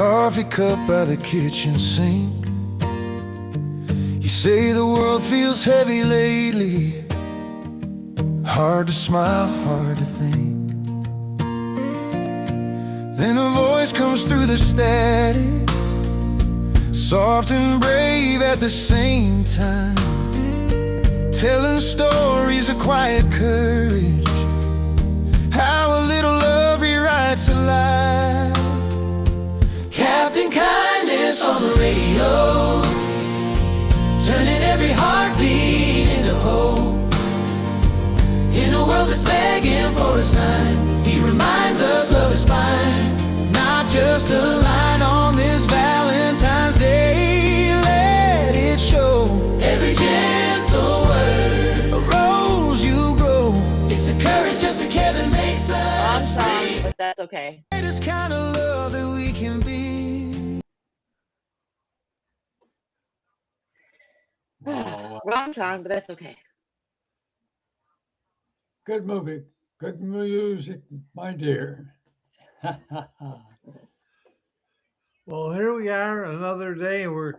coffee cup by the kitchen sink. You say the world feels heavy lately. Hard to smile, hard to think. Then a voice comes through the static, soft and brave at the same time, telling stories of quiet courage, how a little love rewrites a life. Captain Kindness on the radio, turning every heartbeat into hope. In a world that's begging for a sign, he reminds us love is fine. Not just a line on this Valentine's Day, let it show. Every gentle word, a rose you grow. It's the courage just to care that makes us free. But that's okay. This kind of love that we can be. Wrong song, but that's okay. Good movie, good music, my dear. Well, here we are, another day. We're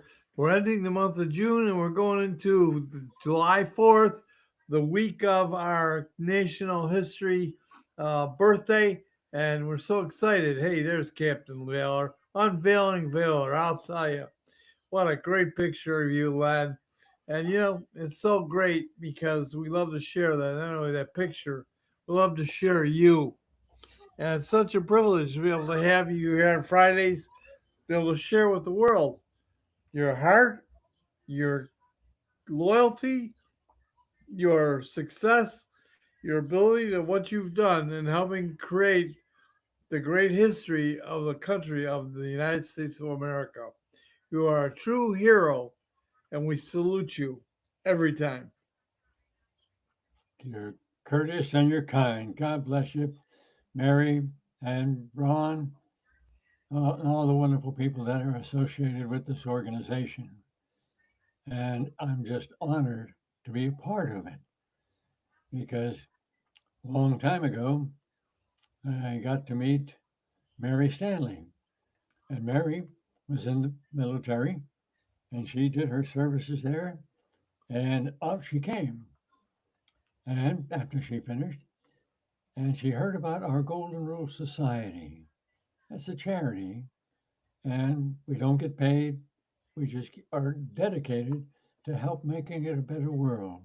ending the month of June, and we're going into July 4th, the week of our national history birthday, and we're so excited. Hey, there's Captain Valor, unveiling Valor. I'll tell you, what a great picture of you, Len. And you know, it's so great because we love to share that. Not only that picture, we love to share you. And it's such a privilege to be able to have you here on Fridays, be able to share with the world your heart, your loyalty, your success, your ability to what you've done in helping create the great history of the country of the United States of America. You are a true hero, and we salute you every time. You're courteous and you're kind. God bless you, Mary and Ron, and all the wonderful people that are associated with this organization. And I'm just honored to be a part of it because a long time ago, I got to meet Mary Stanley. And Mary was in the military and she did her services there. And up she came. And after she finished, and she heard about our Golden Rule Society. That's a charity, and we don't get paid. We just are dedicated to help making it a better world,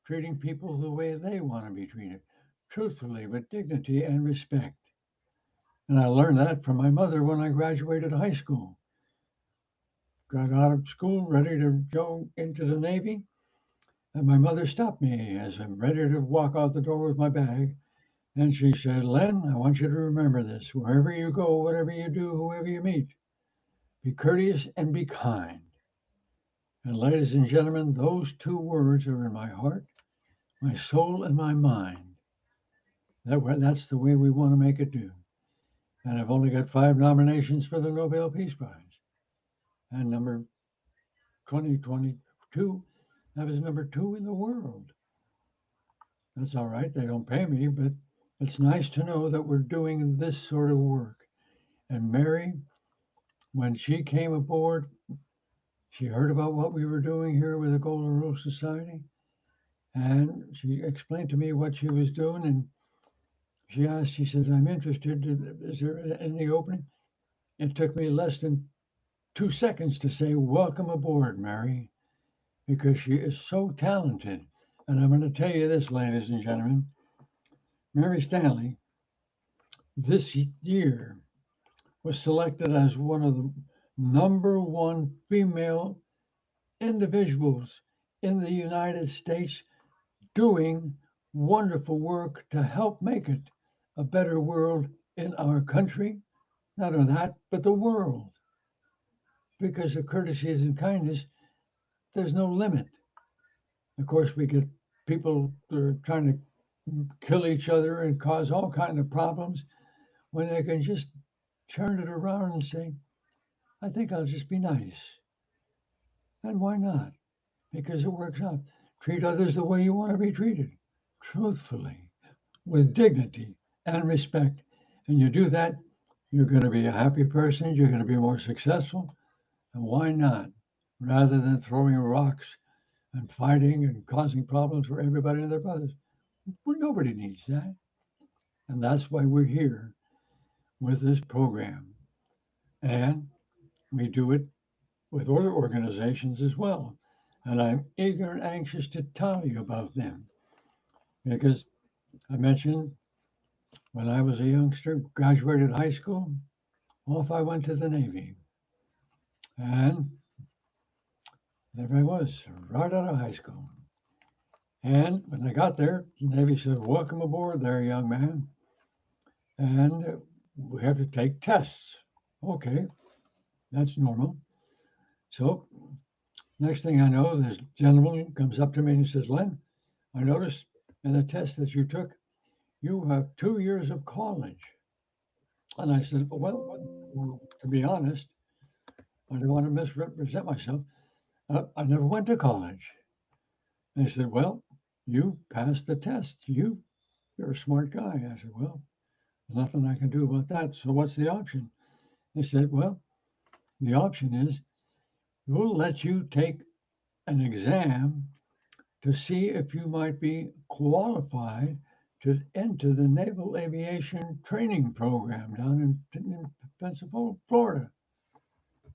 treating people the way they want to be treated, truthfully, with dignity and respect. And I learned that from my mother when I graduated high school. Got out of school, ready to go into the Navy, and my mother stopped me as I'm ready to walk out the door with my bag. And she said, Len, I want you to remember this. Wherever you go, whatever you do, whoever you meet, be courteous and be kind. And ladies and gentlemen, those two words are in my heart, my soul, and my mind. That's the way we want to make it do. And I've only got 5 nominations for the Nobel Peace Prize. And number 2022, I was number 2 in the world. That's all right. They don't pay me, but it's nice to know that we're doing this sort of work. And Mary, when she came aboard, she heard about what we were doing here with the Golden Rule Society. And she explained to me what she was doing. And she asked, she said, I'm interested. Is there any opening? It took me less than 2 seconds to say, welcome aboard, Mary, because she is so talented. And I'm going to tell you this, ladies and gentlemen, Mary Stanley, this year was selected as one of the #1 female individuals in the United States doing wonderful work to help make it a better world in our country. Not only that, but the world. Because of courtesies and kindness, there's no limit. Of course, we get people that are trying to kill each other and cause all kinds of problems when they can just turn it around and say, I think I'll just be nice. And why not? Because it works out. Treat others the way you want to be treated, truthfully, with dignity and respect. And you do that, You're going to be a happy person. You're going to be more successful. And why not? Rather than throwing rocks and fighting and causing problems for everybody and their brothers. Well, nobody needs that. And that's why we're here with this program. And we do it with other organizations as well. And I'm eager and anxious to tell you about them. Because I mentioned when I was a youngster, graduated high school, off I went to the Navy. And there I was, right out of high school. And when I got there, the Navy said, "Welcome aboard there, young man. And we have to take tests." Okay, that's normal. So next thing I know, this gentleman comes up to me and he says, "Len, I noticed in the test that you took, you have 2 years of college." And I said, well, to be honest, I don't want to misrepresent myself. I never went to college. And he said, "Well, you passed the test. You're a smart guy." I said, "Well, there's nothing I can do about that. So what's the option?" They said, "Well, the option is we'll let you take an exam to see if you might be qualified to enter the Naval Aviation Training Program down in Pensacola, Florida."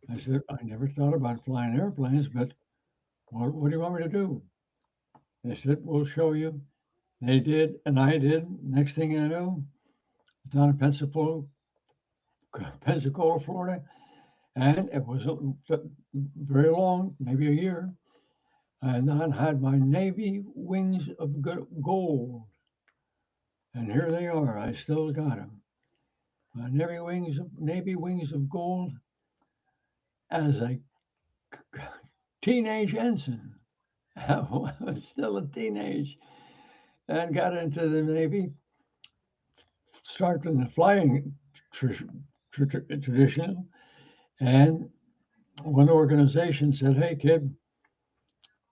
I said, "I never thought about flying airplanes, but what do you want me to do?" They said, "We'll show you." They did, and I did. Next thing I know, down in Pensacola, Florida, and it was very long, maybe a year. And I had my Navy wings of gold, and here they are. I still got them. My Navy wings of gold as a teenage ensign. I was still a teenage, and got into the Navy. Started in the flying tradition, and one organization said, "Hey, kid,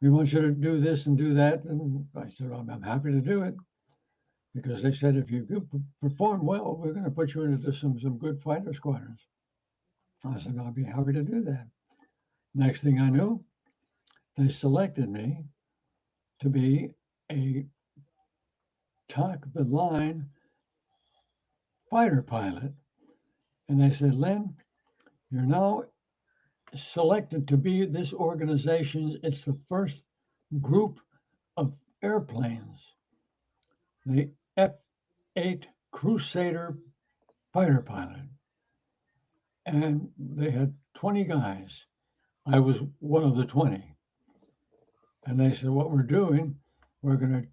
we want you to do this and do that." And I said, I'm happy to do it, because they said, if you perform well, we're going to put you into some good fighter squadrons. I said, I'll be happy to do that. Next thing I knew, they selected me to be a top-of-the-line fighter pilot. And they said, "Len, you're now selected to be this organization's, it's the first group of airplanes, the F-8 Crusader fighter pilot." And they had 20 guys. I was one of the 20. And they said, "What we're doing, we're going to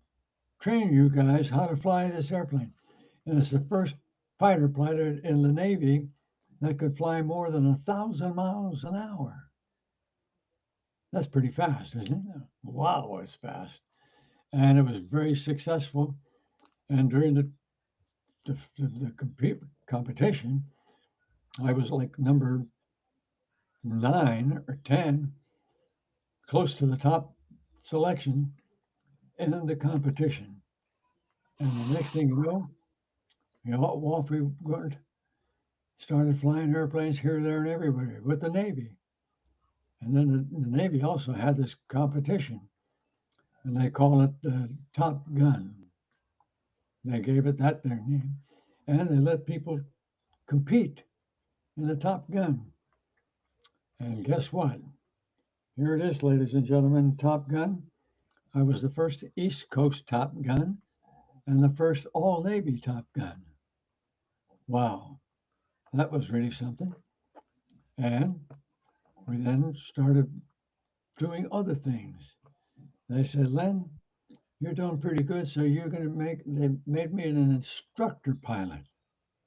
train you guys how to fly this airplane." And it's the first fighter pilot in the Navy that could fly more than 1,000 miles an hour. That's pretty fast, isn't it? Wow, it's fast. And it was very successful. And during the competition, I was like number 9 or 10, close to the top selection in the competition. And the next thing you know, off we went, started flying airplanes here, there, and everywhere with the Navy. And then the Navy also had this competition, and they call it the Top Gun. They gave it their name, and they let people compete in the Top Gun. And guess what? Here it is, ladies and gentlemen, Top Gun. I was the first East Coast Top Gun and the first all-Navy Top Gun. Wow, that was really something. And we then started doing other things. They said, "Len, you're doing pretty good, so you're going to they made me an instructor pilot."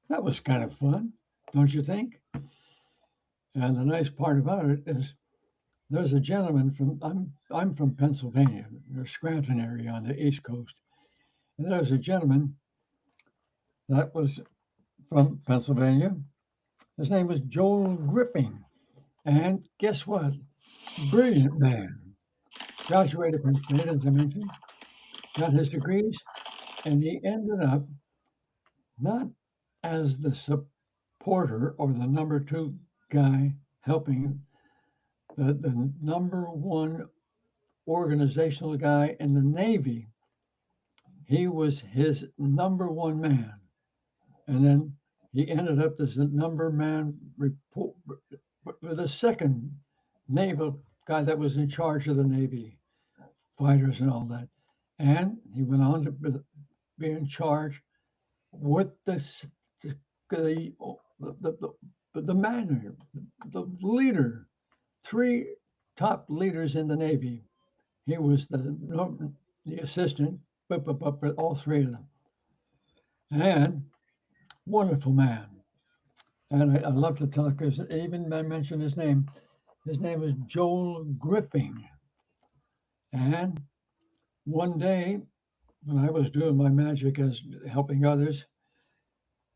That was kind of fun, don't you think? And the nice part about it is there's a gentleman I'm from Pennsylvania, the Scranton area on the East Coast. And there's a gentleman that was from Pennsylvania. His name was Joel Griffin. And guess what? Brilliant man. Graduated from State, as I mentioned, got his degrees, and he ended up not as the reporter or the number two guy helping the number one organizational guy in the Navy. He was his number one man. And then he ended up as the number man report with the second naval guy that was in charge of the Navy fighters and all that. And he went on to be in charge with the the man, the leader, three top leaders in the Navy. He was the assistant, but all three of them. And wonderful man. And I love to talk because even I mentioned his name. His name is Joel Gripping. And one day, when I was doing my magic as helping others,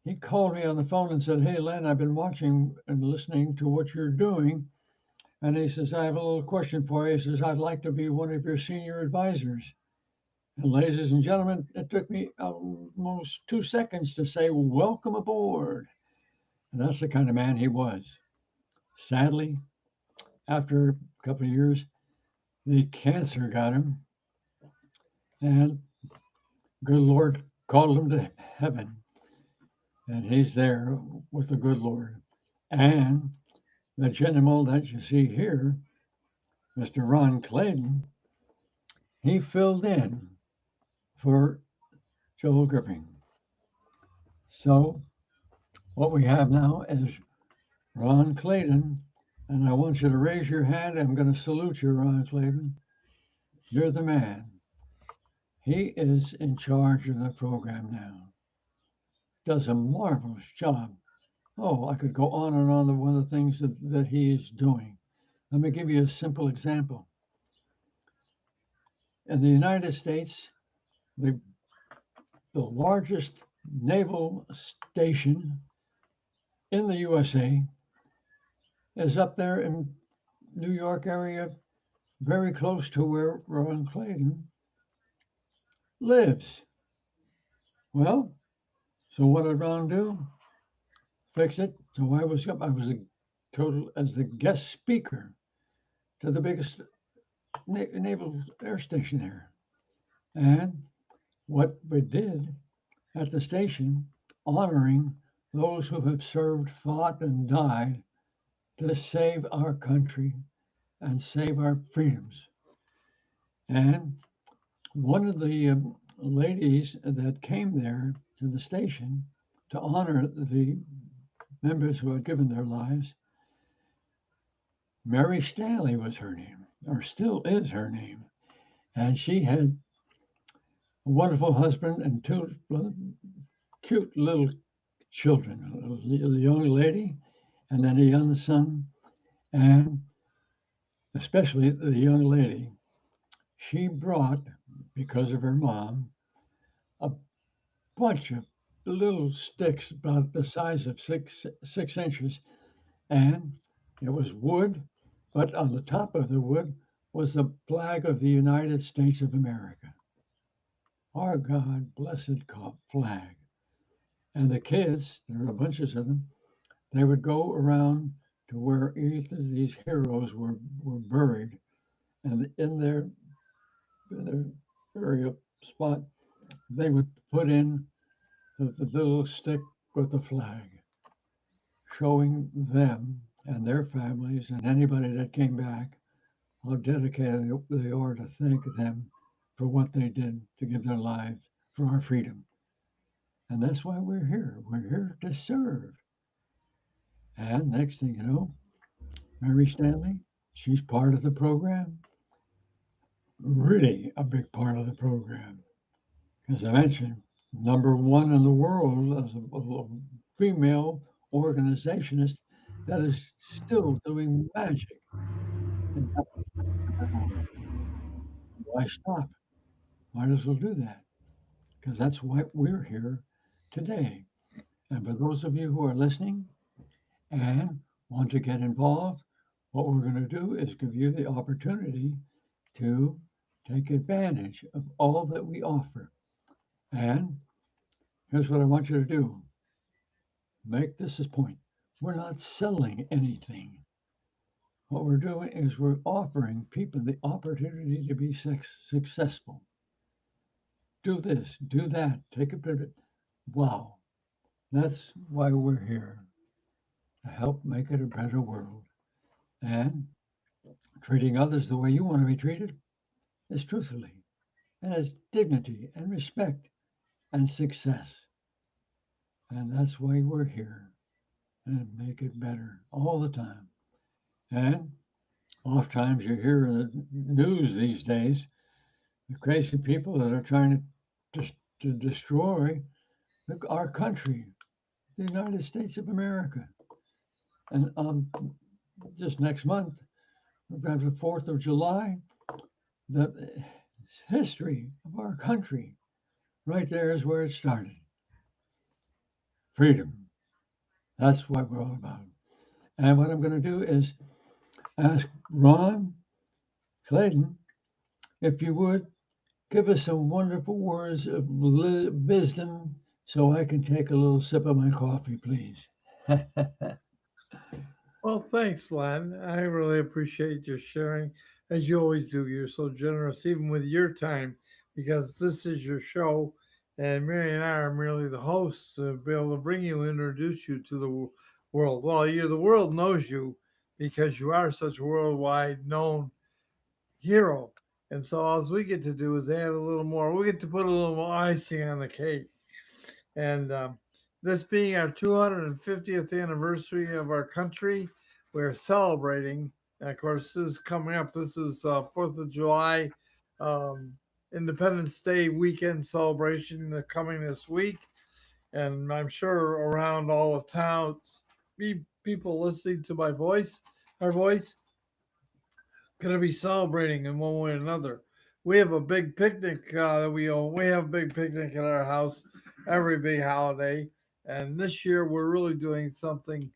he called me on the phone and said, "Hey, Len, I've been watching and listening to what you're doing." And he says, "I have a little question for you." He says, "I'd like to be one of your senior advisors." And ladies and gentlemen, it took me almost 2 seconds to say, "Welcome aboard." And that's the kind of man he was. Sadly, after a couple of years, the cancer got him, and good Lord called him to heaven. And he's there with the good Lord. And the gentleman that you see here, Mr. Ron Clayton, he filled in for Joel Gripping. So what we have now is Ron Clayton, and I want you to raise your hand. I'm going to salute you, Ron Clayton. You're the man. He is in charge of the program now. Does a marvelous job. Oh, I could go on and on one of the things that he is doing. Let me give you a simple example. In the United States, the largest naval station in the USA is up there in New York area, very close to where Ron Clayton lives. Well, so what did Ron do? Fix it. So I was a total as the guest speaker to the biggest naval air station there. And what we did at the station, honoring those who have served, fought, and died to save our country and save our freedoms. And one of the ladies that came there to the station to honor the members who had given their lives, Mary Stanley was her name, or still is her name. And she had a wonderful husband and two cute little children, a young lady and then a young son. And especially the young lady, she brought, because of her mom, a bunch of little sticks about the size of 6 inches. And it was wood, but on the top of the wood was the flag of the United States of America. Our God blessed flag. And the kids, there were bunches of them, they would go around to where each of these heroes were buried. And in their burial spot, they would put in the little stick with the flag, showing them and their families and anybody that came back how dedicated they are to thank them for what they did to give their lives for our freedom. And that's why we're here. We're here to serve. And next thing you know, Mary Stanley, she's part of the program. Really a big part of the program. As I mentioned, number one in the world as a female organizationist that is still doing magic. And why stop? Might as well do that, because that's why we're here today. And for those of you who are listening and want to get involved, what we're going to do is give you the opportunity to take advantage of all that we offer. And here's what I want you to do. make this a point. We're not selling anything. What we're doing is we're offering people the opportunity to be successful. Do this, do that, take a pivot. Wow, that's why we're here, to help make it a better world. And treating others the way you want to be treated is truthfully, and as dignity and respect and success. And that's why we're here, and make it better all the time. And oftentimes you hear in the news these days the crazy people that are trying to destroy our country, the United States of America. And just next month, we're going to have the 4th of July, the history of our country. Right there is where it started. Freedom. That's what we're all about. And what I'm going to do is ask Ron Clayton, if you would, give us some wonderful words of wisdom so I can take a little sip of my coffee, please. Well, thanks, Len. I really appreciate your sharing, as you always do. You're so generous, even with your time, because this is your show, and Mary and I are merely the hosts to be able to bring you, introduce you to the world. Well, the world knows you because you are such a worldwide known hero. And so all we get to do is add a little more. We get to put a little more icing on the cake. And this being our 250th anniversary of our country, we're celebrating. And of course, this is coming up. This is 4th of July, Independence Day weekend celebration coming this week. And I'm sure around all the towns, people listening to my voice, our voice, going to be celebrating in one way or another. We have a big picnic that we own. We have a big picnic at our house every big holiday. And this year we're really doing something.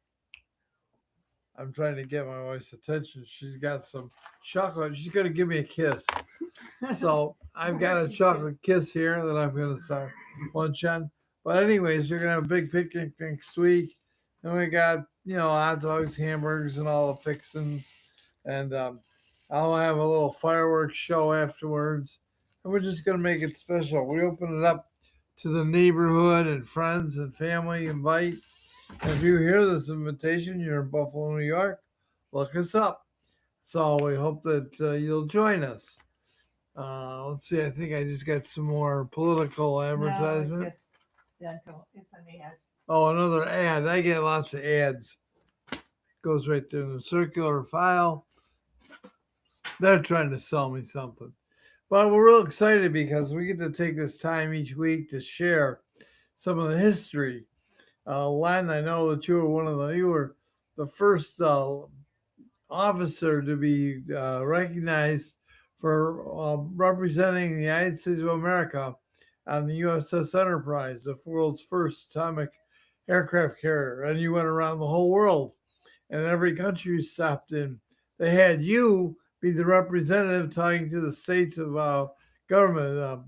I'm trying to get my wife's attention. She's got some chocolate. She's going to give me a kiss. So I've got a chocolate kiss here that I'm going to start lunch on. But anyways, we're going to have a big picnic next week. And we got, hot dogs, hamburgers, and all the fixings. And I'll have a little fireworks show afterwards. And we're just going to make it special. We open it up to the neighborhood and friends and family. Invite. If you hear this invitation, you're in Buffalo, New York, look us up. So we hope that you'll join us. Let's see. I think I just got some more political advertisement. No, it's just dental. It's an ad. Oh, another ad. I get lots of ads. Goes right there in the circular file. They're trying to sell me something. But we're real excited because we get to take this time each week to share some of the history. Len, I know that you were the first officer to be recognized for representing the United States of America on the USS Enterprise, the world's first atomic aircraft carrier. And you went around the whole world, and every country you stopped in, they had you be the representative talking to the states of government,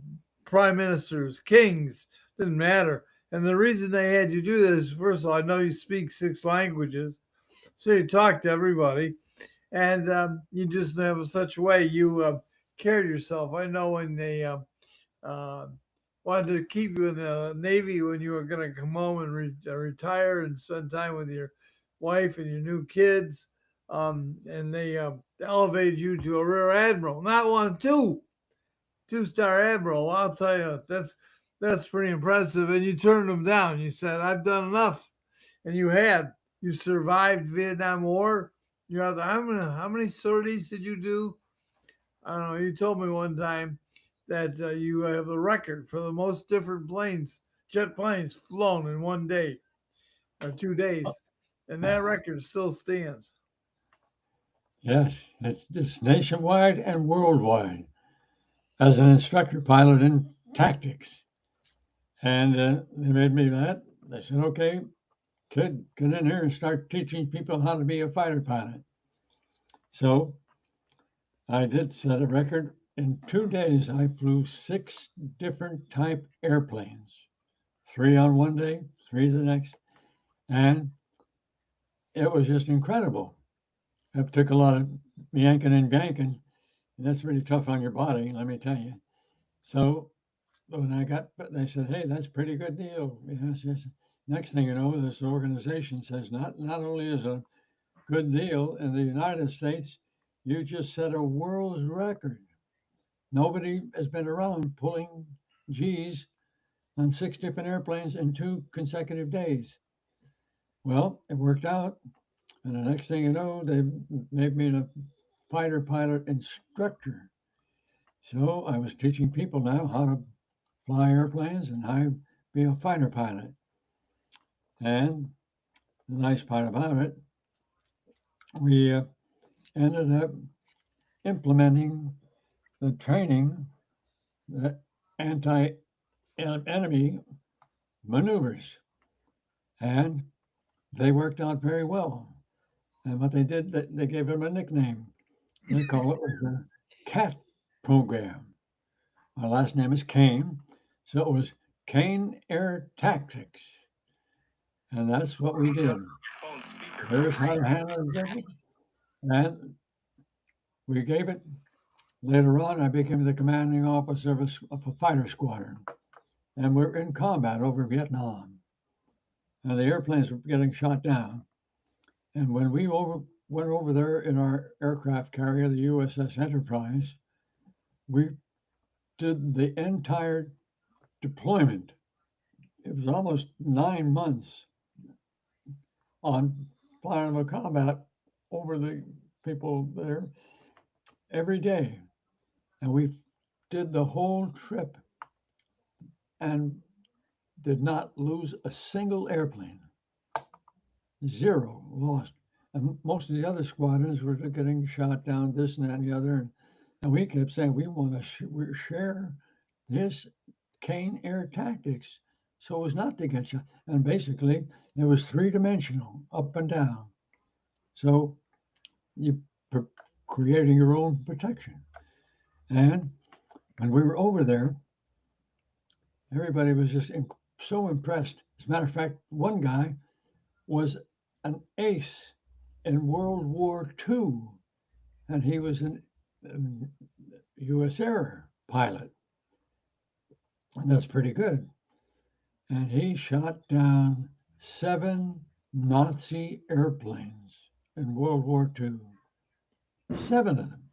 prime ministers, kings, didn't matter. And the reason they had you do this is, first of all, I know you speak 6 languages, so you talk to everybody, and you just have such a way you carried yourself. I know when they wanted to keep you in the Navy when you were going to come home and retire and spend time with your wife and your new kids, and they elevated you to a rear admiral, not 1, 2, 2-star admiral. I'll tell you, that's pretty impressive. And you turned them down. You said, I've done enough. And you had. You survived Vietnam War. You had how many sorties did you do? I don't know. You told me one time that you have the record for the most different jet planes flown in 1 day or 2 days. And that record still stands. Yes, it's just nationwide and worldwide. As an instructor pilot in tactics. And they made me that. They said, okay, kid, get in here and start teaching people how to be a fighter pilot. So I did set a record. In 2 days, I flew 6 different type airplanes, 3 on one day, 3 the next. And it was just incredible. It took a lot of yanking and yanking. That's really tough on your body, let me tell you. So when I got, but they said, "Hey, that's a pretty good deal." Yes, yes. Next thing you know, this organization says not only is a good deal in the United States, you just set a world's record. Nobody has been around pulling G's on 6 different airplanes in 2 consecutive days. Well, it worked out, and the next thing you know, they made me a fighter pilot instructor. So I was teaching people now how to fly airplanes and how to be a fighter pilot. And the nice part about it, we ended up implementing the training, the anti-enemy maneuvers, and they worked out very well. And what they did, they gave them a nickname. They call it the CAT program. My last name is Kane, so it was Kane Air Tactics, and that's what we did. Here's how to handle it, and we gave it. Later on, I became the commanding officer of a fighter squadron, and we're in combat over Vietnam. And the airplanes were getting shot down. And when we went over there in our aircraft carrier, the USS Enterprise, we did the entire deployment. It was almost 9 months on flying a combat over the people there every day. And we did the whole trip and did not lose a single airplane. Zero lost. And most of the other squadrons were getting shot down, this and that and the other. And we kept saying, we want to share this Kane Air Tactics so as not to get shot. And basically, it was 3-dimensional, up and down. So you creating your own protection. And when we were over there, everybody was just so impressed. As a matter of fact, one guy was an ace in World War II, and he was an U.S. Air pilot, and that's pretty good. And he shot down 7 Nazi airplanes in World War II, 7 of them,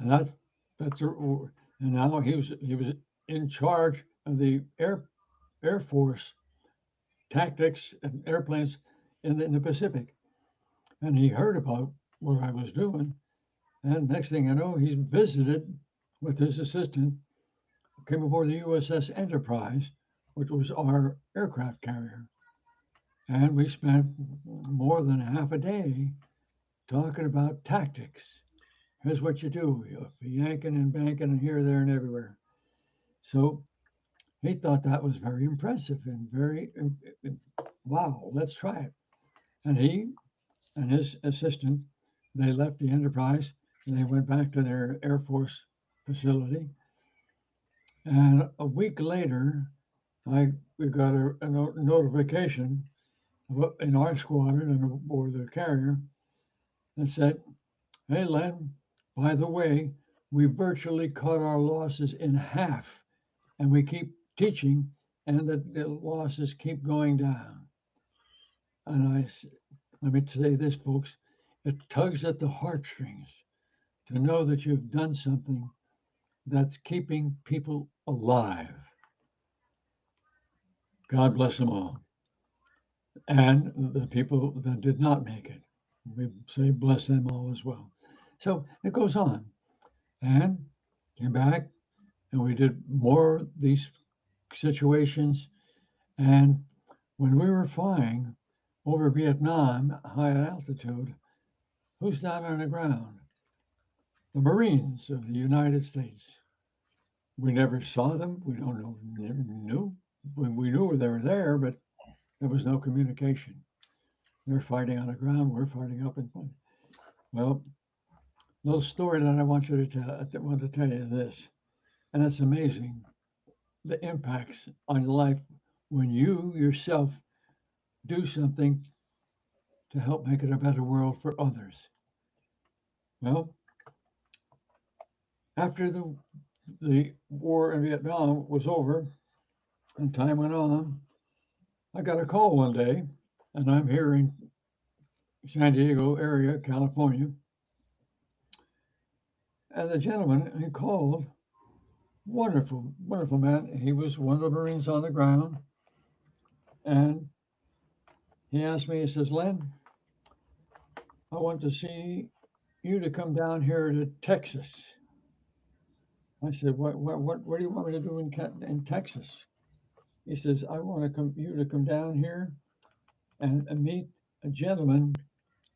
and and now he was in charge of the Air Force tactics and airplanes in the Pacific. And he heard about what I was doing. And next thing I know, he visited with his assistant, came aboard the USS Enterprise, which was our aircraft carrier. And we spent more than half a day talking about tactics. Here's what you do. You're yanking and banking and here, there, and everywhere. So he thought that was very impressive and very, wow, let's try it. And he and his assistant, they left the Enterprise and they went back to their Air Force facility. And a week later, we got a notification in our squadron and aboard the carrier that said, "Hey, Len, by the way, we virtually cut our losses in half, and we keep teaching, and the losses keep going down." And let me say this, folks, it tugs at the heartstrings to know that you've done something that's keeping people alive. God bless them all. And the people that did not make it, we say bless them all as well. So it goes on. And came back and we did more of these situations. And when we were flying over Vietnam, high altitude, who's down on the ground? The Marines of the United States. We never saw them. We don't know, never knew. We knew they were there, but there was no communication. They're fighting on the ground. We're fighting up in front. Well, little story that I want to tell you this, and it's amazing the impacts on life when you yourself do something to help make it a better world for others. Well, after the war in Vietnam was over and time went on, I got a call one day, and I'm here in San Diego area, California. And the gentleman he called, wonderful, wonderful man. He was one of the Marines on the ground. And he asked me, he says, Len, I want to see you to come down here to Texas. I said, what do you want me to do in Texas? He says, I want you to come down here and meet a gentleman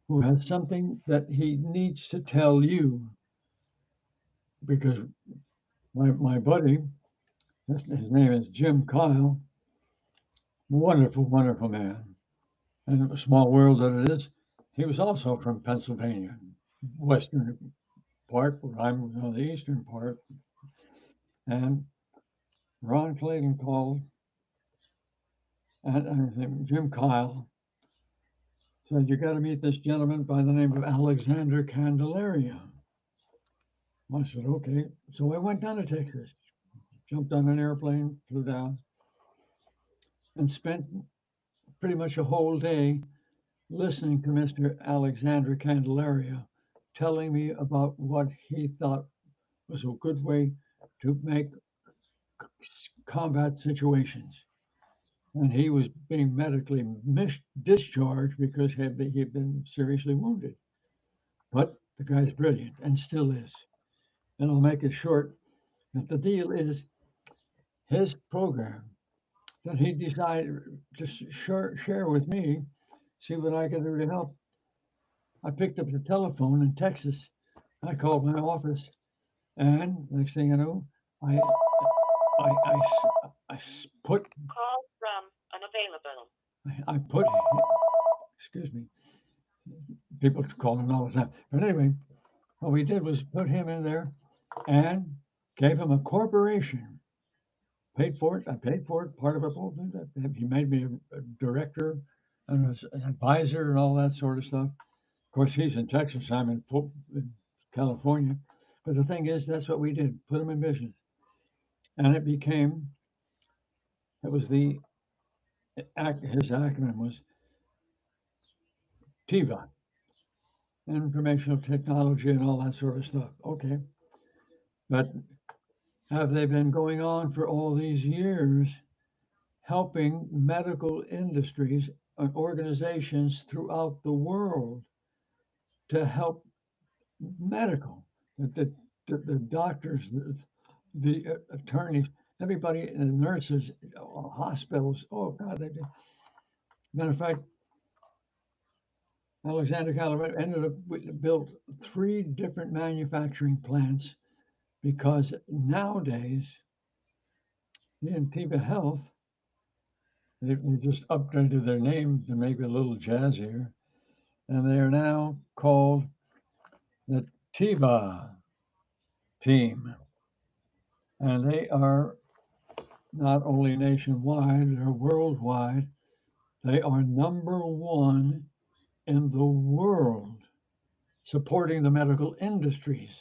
who has something that he needs to tell you. Because my buddy, his name is Jim Kyle, wonderful, wonderful man. And a small world that it is, he was also from Pennsylvania, western part, where I'm on the eastern part. And Ron Clayton called, and Jim Kyle said, you got to meet this gentleman by the name of Alexander Candelaria. I said, okay. So I went down to Texas, jumped on an airplane, flew down, and spent pretty much a whole day listening to Mr. Alexander Candelaria telling me about what he thought was a good way to make combat situations. And he was being medically discharged because he'd been seriously wounded. But the guy's brilliant and still is. And I'll make it short. But the deal is his program that he decided to share with me, see what I could do to help. I picked up the telephone in Texas. I called my office, and next thing I know, I put Call from unavailable. I put, excuse me, people calling all the time. But anyway, what we did was put him in there and gave him a corporation. Paid for it. I paid for it. Part of it. He made me a director and an advisor and all that sort of stuff. Of course, he's in Texas. I'm in California. But the thing is, that's what we did. Put him in business. And it was his acronym was TIVA, informational technology and all that sort of stuff. Okay. But have they been going on for all these years helping medical industries and organizations throughout the world to help medical, the doctors, the attorneys, everybody, the nurses, hospitals. Oh God, they did. Matter of fact, Alexander Calaveras ended up built 3 different manufacturing plants because nowadays in Tiva Health, they just upgraded their name to make it a little jazzier, and they are now called the Tiva team. And they are not only nationwide, they're worldwide. They are #1 in the world supporting the medical industries.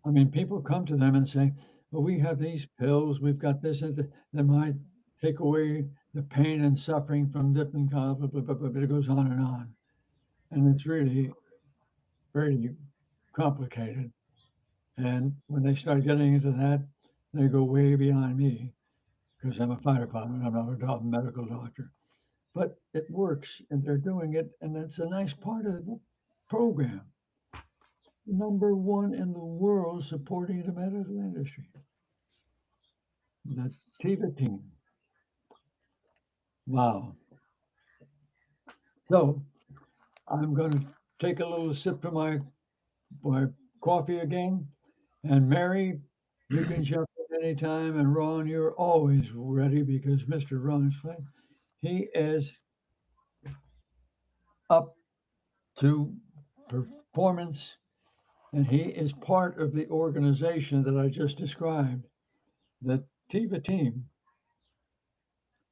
I mean, people come to them and say, well, we have these pills, we've got this, and that might take away the pain and suffering from different kinds, but it goes on. And it's really very complicated. And when they start getting into that, they go way beyond me because I'm a fighter pilot. I'm not a medical doctor. But it works, and they're doing it, and that's a nice part of the program. #1 in the world supporting the medical industry. The Tiva team. Wow. So I'm going to take a little sip of my coffee again. And Mary, you can jump in anytime. And Ron, you're always ready because Mr. Ron Slade, he is up to performance, and he is part of the organization that I just described, the Tiva team.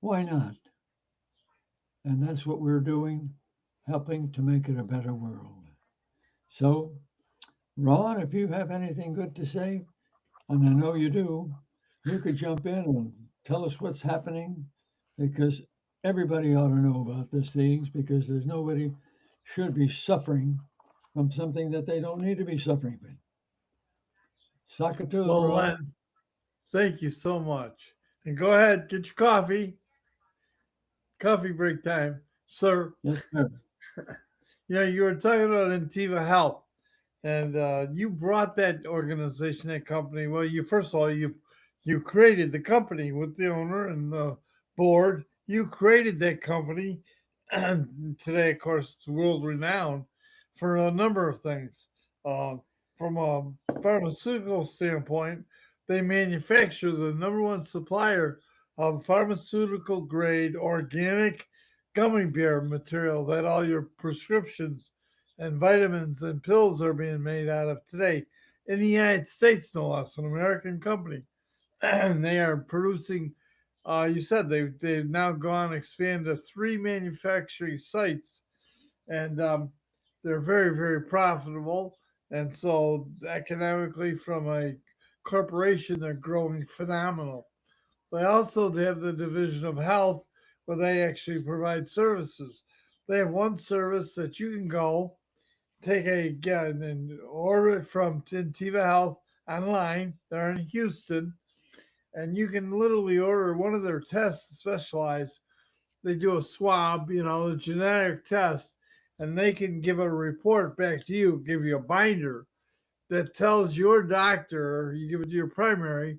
Why not? And that's what we're doing, helping to make it a better world. So, Ron, if you have anything good to say, and I know you do, you could jump in and tell us what's happening because everybody ought to know about these things because there's nobody should be suffering from something that they don't need to be suffering from. Sock it to them, Well, Ron. Len, thank you so much. And go ahead, get your coffee. Coffee break time, sir. Yes, sir. Yeah, you were talking about Intiva Health, and you brought that organization, that company. Well, you first of all, you created the company with the owner and the board. You created that company, and today, of course, it's world renowned for a number of things. Uh, from a pharmaceutical standpoint, they manufacture the number one supplier of pharmaceutical grade organic gummy bear material that all your prescriptions and vitamins and pills are being made out of today in the United States, no less, an American company. And they are producing, you said they've now gone expand to 3 manufacturing sites, and they're very, very profitable. And so, economically, from a corporation, they're growing phenomenal. They also have the division of health where they actually provide services. They have one service that you can go take a gun and order it from Tintiva Health online. They're in Houston, and you can literally order one of their tests specialized. They do a swab, a genetic test, and they can give a report back to you, give you a binder that tells your doctor, you give it to your primary,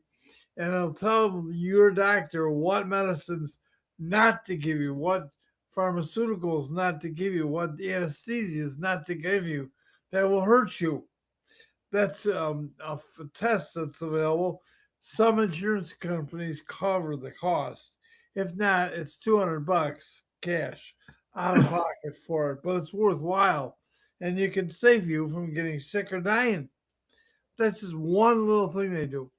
and it'll tell your doctor what medicines not to give you, what pharmaceuticals not to give you, what anesthesias not to give you that will hurt you. That's a test that's available. Some insurance companies cover the cost. If not, it's $200 cash out of pocket for it, but it's worthwhile, and you can save you from getting sick or dying. That's just one little thing they do.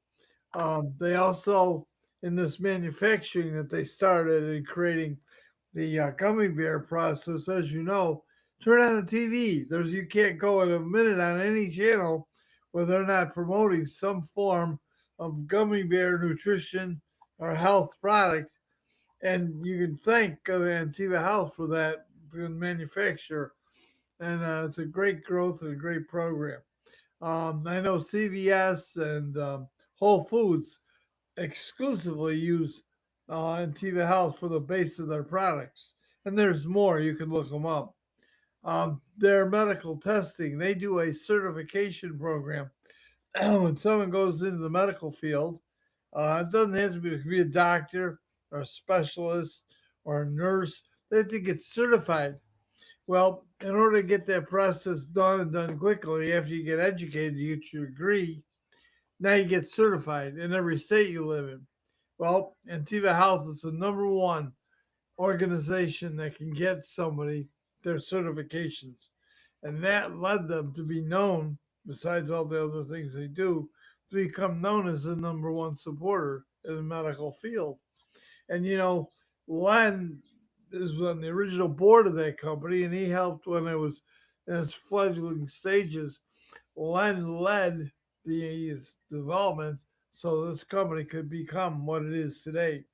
They also, in this manufacturing that they started in creating the gummy bear process, as you know, turn on the TV. You can't go in a minute on any channel where they're not promoting some form of gummy bear nutrition or health product. And you can thank Antiva Health for that, for the manufacturer. And it's a great growth and a great program. I know CVS and Whole Foods exclusively use Antiva Health for the base of their products. And there's more, you can look them up. Their medical testing, they do a certification program. When someone goes into the medical field, it doesn't have to be a doctor or a specialist or a nurse. They have to get certified. Well, in order to get that process done and done quickly, after you get educated, you get your degree, now you get certified in every state you live in. Well, Antiva Health is the number one organization that can get somebody their certifications. And that led them to be known, besides all the other things they do, to become known as the number one supporter in the medical field. And Len is on the original board of that company, and he helped when it was in its fledgling stages. Len led the development so this company could become what it is today.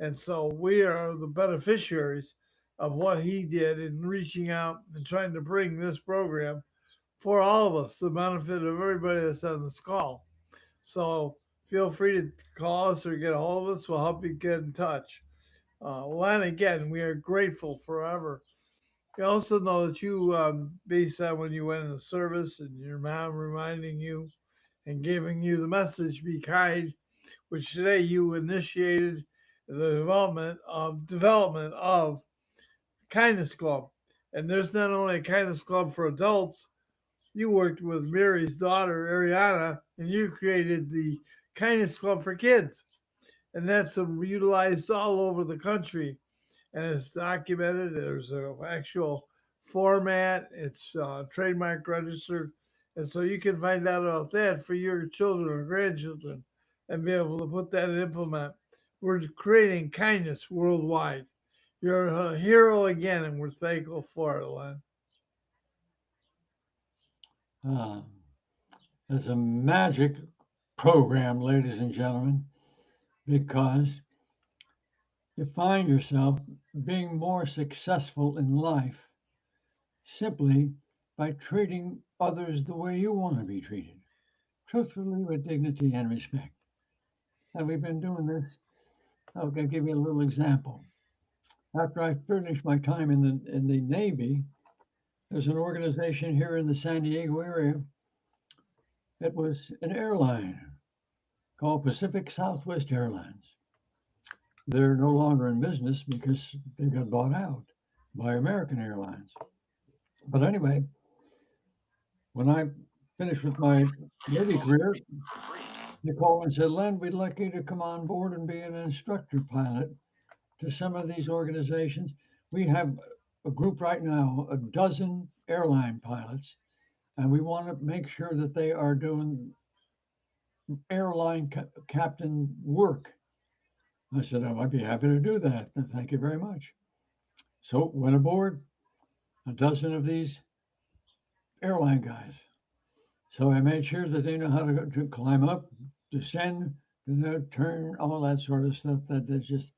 And so we are the beneficiaries of what he did in reaching out and trying to bring this program for all of us, the benefit of everybody that's on this call. So feel free to call us or get a hold of us. We'll help you get in touch. Len, again, we are grateful forever. We also know that you, based on when you went in the service and your mom reminding you and giving you the message, be kind, which today you initiated the development of Kindness Club. And there's not only a Kindness Club for adults, you worked with Mary's daughter, Ariana, and you created the Kindness Club for kids. And that's utilized all over the country. And it's documented. There's an actual format. It's trademark registered. And so you can find out about that for your children or grandchildren and be able to put that and implement. We're creating kindness worldwide. You're a hero again, and we're thankful for it, Len. It's a magic program, ladies and gentlemen, because you find yourself being more successful in life simply by treating others the way you want to be treated, truthfully, with dignity and respect. And we've been doing this. I'll give you a little example. After I finished my time in the Navy, there's an organization here in the San Diego area. It was an airline called Pacific Southwest Airlines. They're no longer in business because they got bought out by American Airlines. But anyway, when I finished with my Navy career, they called and said, Len, we'd like you to come on board and be an instructor pilot to some of these organizations. We have a group right now, a dozen airline pilots, and we want to make sure that they are doing airline captain work. I said, oh, I'd be happy to do that. Thank you very much. So went aboard a dozen of these airline guys. So I made sure that they know how to climb up, descend, turn, all that sort of stuff. That's just,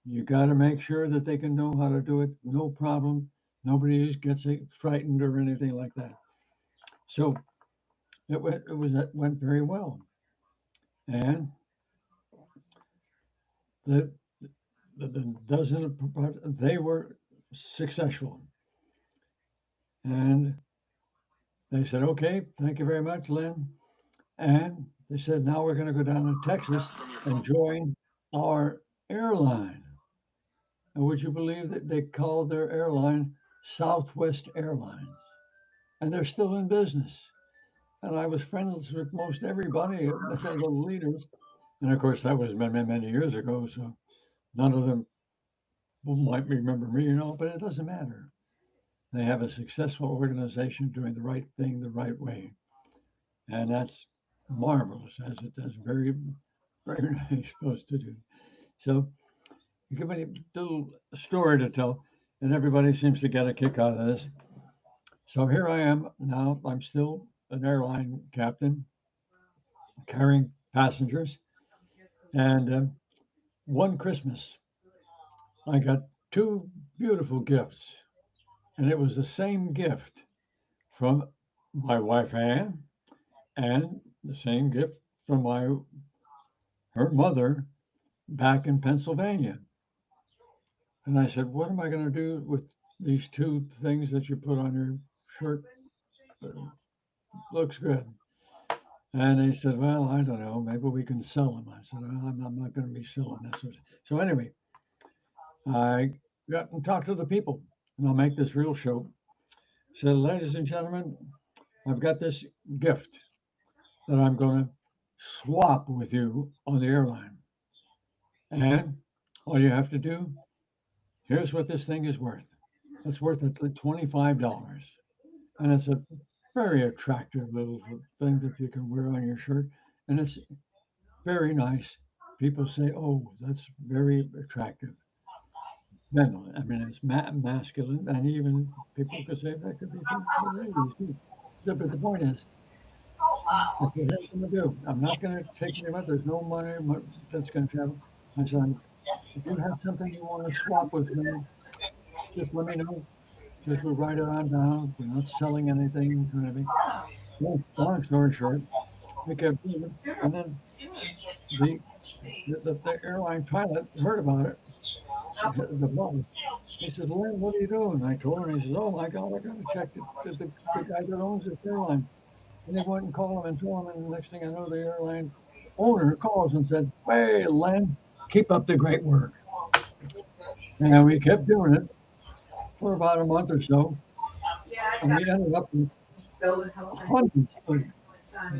you got to make sure that they can know how to do it. No problem. Nobody gets frightened or anything like that. So it went very well. And the dozen, they were successful. And they said, okay, thank you very much, Len. And they said, now we're going to go down to Texas and join our airline. And would you believe that they called their airline Southwest Airlines? And they're still in business. And I was friends with most everybody, the leaders. And of course, that was many, many years ago. So none of them might remember me, but it doesn't matter. They have a successful organization doing the right thing the right way. And that's marvelous, as it does. Very, very nice supposed to do. So you give me a little story to tell, and everybody seems to get a kick out of this. So here I am now. I'm still an airline captain carrying passengers. And one Christmas, I got two beautiful gifts. And it was the same gift from my wife, Ann, and the same gift from her mother back in Pennsylvania. And I said, what am I going to do with these two things that you put on your shirt? Looks good. And they said, well, I don't know, maybe we can sell them. I said, I'm not going to be selling this. So anyway, I got and talked to the people, and I'll make this real short. Said, ladies and gentlemen, I've got this gift that I'm going to swap with you on the airline. And all you have to do, here's what this thing is worth. It's worth $25. And it's a very attractive little thing that you can wear on your shirt. And it's very nice. People say, oh, that's very attractive. Feminine. I mean, it's masculine, and even people could say that could be for ladies too. But the point is, that's what I'm going to do. I'm not going to take any money. There's no money that's going to travel. I said, if you have something you want to swap with me, just let me know. Just we'll write it on down. We're not selling anything or anything. Well, long story short, we kept moving, and then the airline pilot heard about it. The boss. He said, Len, what are you doing? I told him. He says, oh my God, I got to check the guy that owns this airline. And they went and called him and told him, and the next thing I know, the airline owner calls and said, hey, Len, keep up the great work. And we kept doing it for about a month or so. And we ended up with hundreds of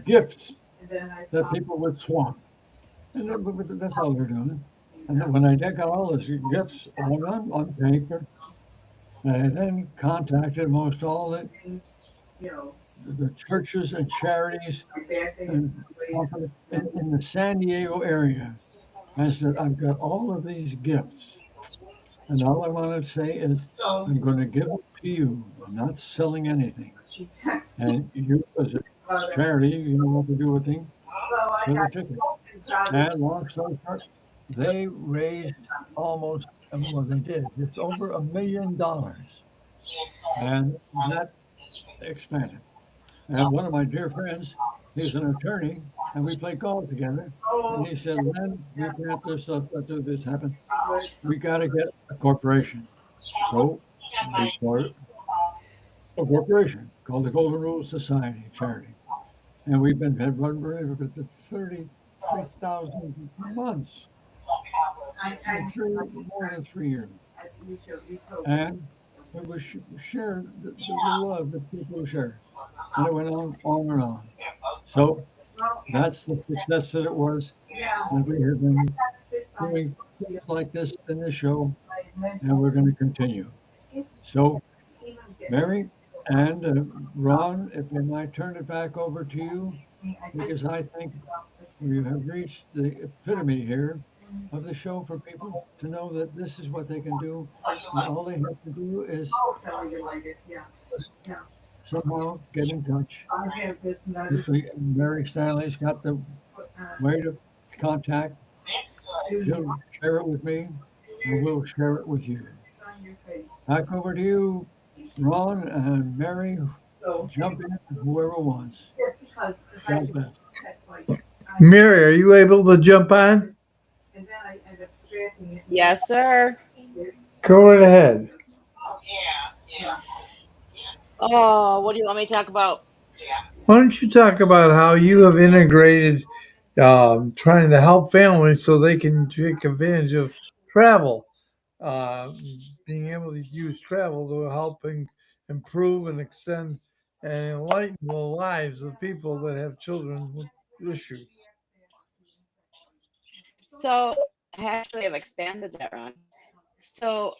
gifts that people would swap. And that's all they're doing. And then when I got all those gifts on paper, I then contacted most all the churches and charities in the San Diego area. I said, I've got all of these gifts. And all I want to say is So I'm going to give it to you. I'm not selling anything. she texted me And you, as a about it. charity, you know what to do with things. So I Sell a got ticket. excited. And long story short, they raised almost, well, they did, just over $1 million. And that expanded. And one of my dear friends, he's an attorney, and we play golf together. And he said, Len, we can't do this happen. We got to get a corporation. So we started a corporation called the Golden Rule Society charity. And we've been had run for 33,000 months, more than 3 years. And it was share the love that people share. And it went on and on. So that's the success that it was. And we have been doing things like this in this show, and we're going to continue. So, Mary and Ron, if I might turn it back over to you, because I think we have reached the epitome here of the show for people to know that this is what they can do. And all they have to do is somehow get in touch. Mary Stanley's got the way to contact. She'll share it with me, and we'll share it with you. Back over to you, Ron and Mary. Jump in, whoever wants. God bless. Mary, are you able to jump on? Yes, sir. Go right ahead. Oh, what do you want me to talk about? Why don't you talk about how you have integrated trying to help families so they can take advantage of travel, being able to use travel to help improve and extend and enlighten the lives of people that have children with issues. So, actually, I've expanded that, Ron. So,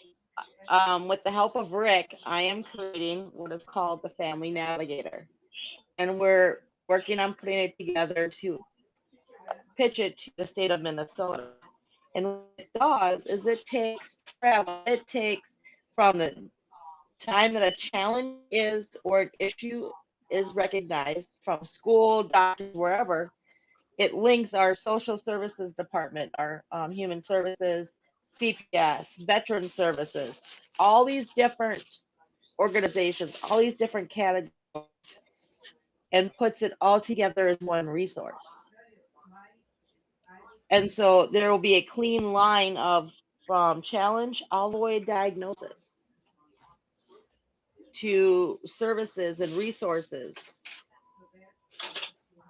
with the help of Rick, I am creating what is called the Family Navigator. And we're working on putting it together to pitch it to the state of Minnesota. And what it does is it takes travel, it takes from the time that a challenge is or an issue is recognized from school, doctors, wherever, it links our social services department, our human services, CPS, veteran services, all these different organizations, all these different categories, and puts it all together as one resource. And so there will be a clean line of from challenge all the way to diagnosis to services and resources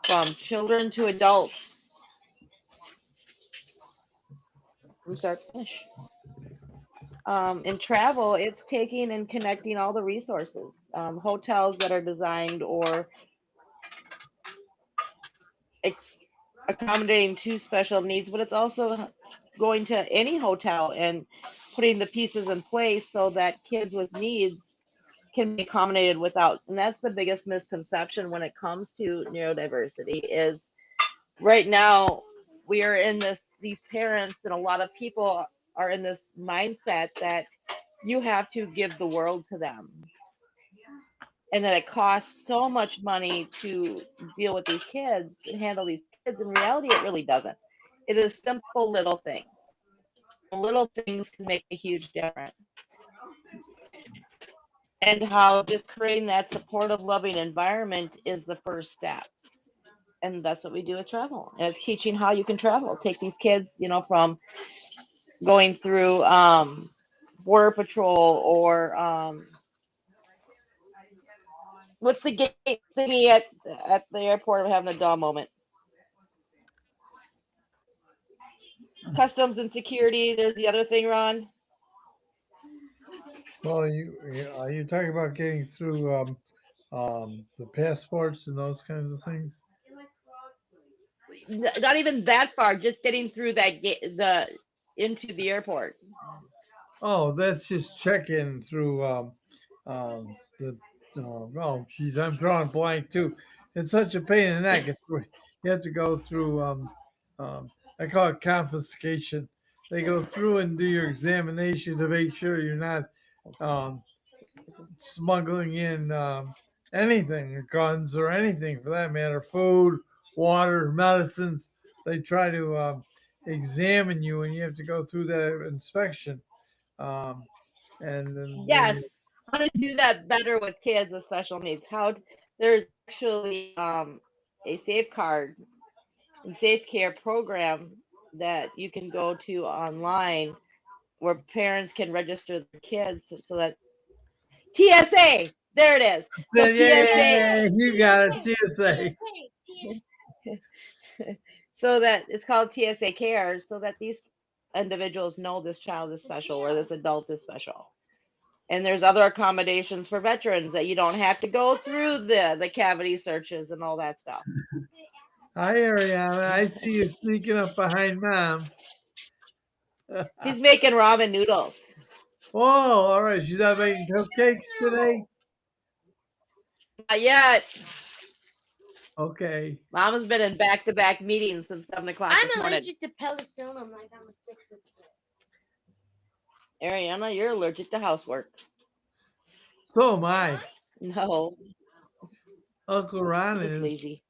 from children to adults. From start to finish. In travel, it's taking and connecting all the resources, hotels that are designed or accommodating to special needs, but it's also going to any hotel and putting the pieces in place so that kids with needs can be accommodated without. And that's the biggest misconception when it comes to neurodiversity is right now we are in these parents and a lot of people are in this mindset that you have to give the world to them and that it costs so much money to deal with these kids and handle these kids. In reality, it really doesn't. It is simple little things. Little things can make a huge difference. And how just creating that supportive, loving environment is the first step. And that's what we do with travel. And it's teaching how you can travel. Take these kids, from going through border patrol or what's the gate thingy at the airport? I'm having a dull moment. Customs and security. There's the other thing, Ron. Well, are you talking about getting through the passports and those kinds of things? Not even that far. Just getting through that gate, into the airport. Oh, that's just check-in through the. Oh, geez, I'm drawing blank too. It's such a pain in the neck. You have to go through. I call it confiscation. they go through and do your examination to make sure you're not um, smuggling in anything, guns or anything for that matter, food, water, medicines. They try to examine you, and you have to go through that inspection. Um, and then Yes, how to do that better with kids with special needs. There's actually a safeguard and safe care program that you can go to online where parents can register their kids so that TSA, there it is. So TSA, yeah, you got it, TSA. so that it's called TSA Cares, so that these individuals know this child is special or this adult is special. And there's other accommodations for veterans that you don't have to go through the cavity searches and all that stuff. Hi, Ariana. I see you sneaking up behind mom. He's making ramen noodles. Whoa, all right. She's not making cupcakes today? Not yet. Okay. Mama's been in back-to-back meetings since 7 o'clock this I'm morning. allergic to penicillin. Like I'm a sick kid. Ariana, you're allergic to housework. So am I. No, Uncle Ron just is. lazy.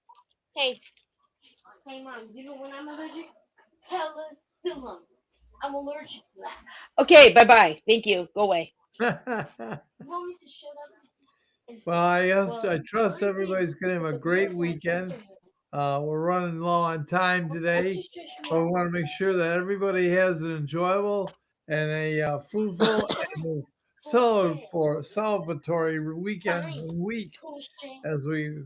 Hey, mom. You know when I'm allergic? Penicillin. I'm allergic to that. Okay, bye-bye. Thank you. Go away. You want me to shut up? Well, I trust everybody's going to have a great weekend. We're running low on time today, but we want to make sure that everybody has an enjoyable and a fruitful and celebratory week as we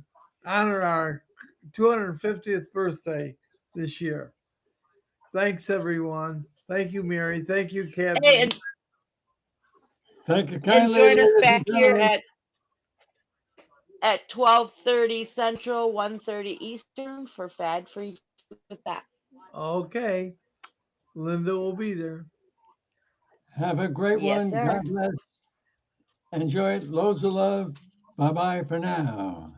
honor our 250th birthday this year. Thanks, everyone. Thank you, Mary. Thank you, Captain. Hey, and Thank you and kindly. join us ladies and back here gentlemen. at 12:30 Central, 1:30 Eastern for Fad Free with Beth. Okay. Linda will be there. Have a great Yes, one. sir. God bless. Enjoy it. Loads of love. Bye bye for now.